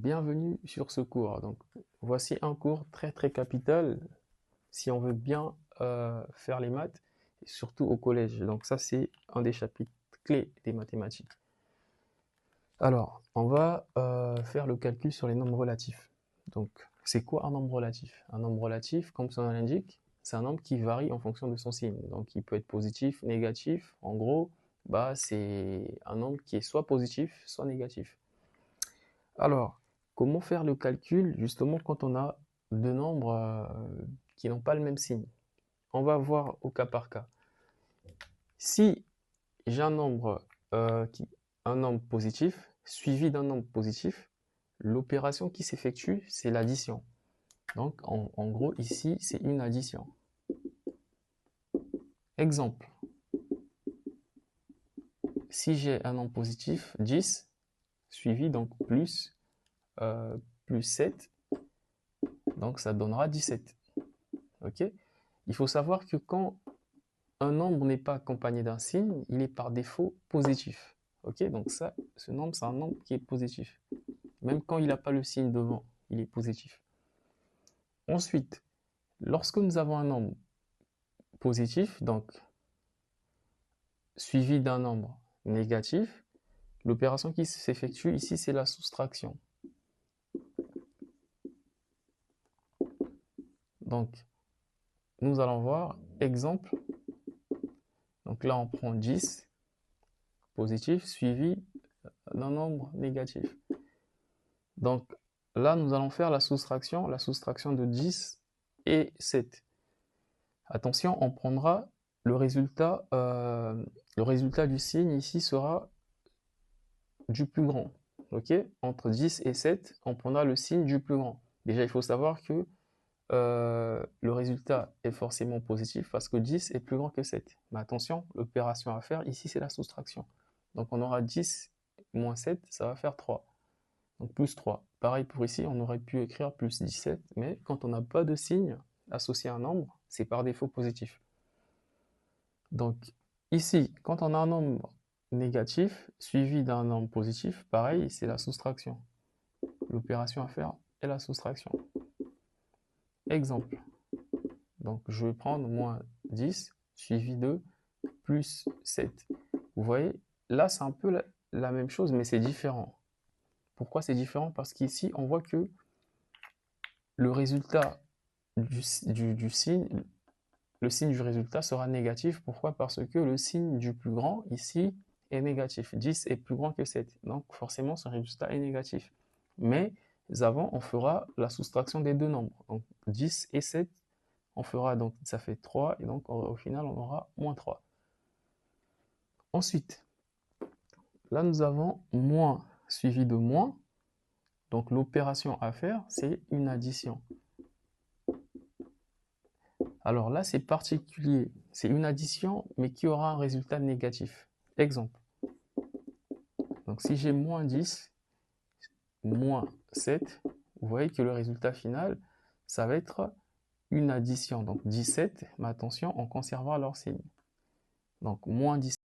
bienvenue sur ce cours. Donc, voici un cours très capital si on veut bien faire les maths, et surtout au collège. Donc ça, c'est un des chapitres clés des mathématiques. Alors, on va faire le calcul sur les nombres relatifs. Donc, c'est quoi un nombre relatif? Un nombre relatif, comme son nom l'indique, c'est un nombre qui varie en fonction de son signe. Donc, il peut être positif, négatif. En gros, c'est un nombre qui est soit positif, soit négatif. Alors, comment faire le calcul justement quand on a deux nombres qui n'ont pas le même signe? On va voir au cas par cas. Si j'ai un nombre positif suivi d'un nombre positif, l'opération qui s'effectue, c'est l'addition. Donc, en gros, ici, c'est une addition. Exemple. Si j'ai un nombre positif, 10, suivi donc plus 7, donc ça donnera 17. Ok? Il faut savoir que quand un nombre n'est pas accompagné d'un signe, il est par défaut positif. Ok? Donc ça, ce nombre, c'est un nombre qui est positif. Même quand il n'a pas le signe devant, il est positif. Ensuite, lorsque nous avons un nombre positif, donc suivi d'un nombre négatif, l'opération qui s'effectue ici, c'est la soustraction. Donc, nous allons voir, exemple, donc là on prend 10, positif, suivi d'un nombre négatif. Donc là, nous allons faire la soustraction de 10 et 7. Attention, on prendra le résultat du signe ici sera du plus grand. Ok? Entre 10 et 7, on prendra le signe du plus grand. Déjà, il faut savoir que le résultat est forcément positif parce que 10 est plus grand que 7. Mais attention, l'opération à faire ici, c'est la soustraction. Donc on aura 10 moins 7, ça va faire 3. Donc plus 3. Pareil pour ici, on aurait pu écrire plus 17, mais quand on n'a pas de signe associé à un nombre, c'est par défaut positif. Donc ici, quand on a un nombre négatif suivi d'un nombre positif, pareil, c'est la soustraction. L'opération à faire est la soustraction. Exemple. Donc je vais prendre moins 10 suivi de plus 7. Vous voyez, là c'est un peu la même chose, mais c'est différent. Pourquoi c'est différent? Parce qu'ici, on voit que le résultat du signe, le signe du résultat sera négatif. Pourquoi? Parce que le signe du plus grand, ici, est négatif. 10 est plus grand que 7. Donc, forcément, ce résultat est négatif. Mais avant, on fera la soustraction des deux nombres. Donc, 10 et 7, on fera, donc ça fait 3. Et donc, au final, on aura moins 3. Ensuite, là, nous avons moins suivi de moins. Donc, l'opération à faire, c'est une addition. Alors là, c'est particulier. C'est une addition, mais qui aura un résultat négatif. Exemple. Donc si j'ai moins 10, moins 7, vous voyez que le résultat final, ça va être une addition. Donc 17, mais attention, on conservera leur signe. Donc moins 17.